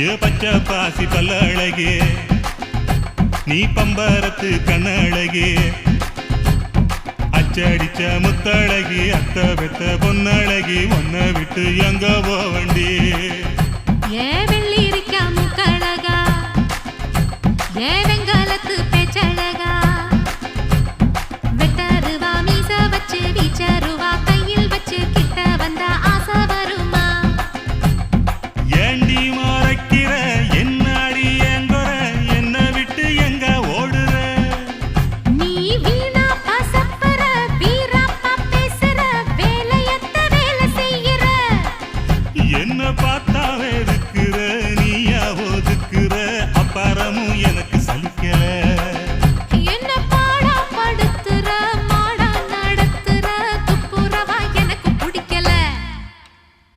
ஏ பச்சை பாசி பல்ல அழகே நீ பம்பரத்து கண்ணழகே அச்சடிச்ச முத்தழகி அத்த பெத்த பொன்னழகி ஒன்ன விட்டு எங்க போவண்டி ஏ வெள்ளி இருக்கா முக்கழகா ஏ வெங்காலத்து பேச்சழகா வெட்டருவா மீச வச்சு வீச்சருவா கையில் வச்சு கிட்ட வந்தா ஆசை வருமா ஏண்டி மறைக்கிற என்னாடி எங்கொற என்ன விட்டு எங்க ஓடுற நீ வீணா பசப்பற வீராப்பா பேசுற வேலையத்த வேலை செய்யற என்ன பார்த்து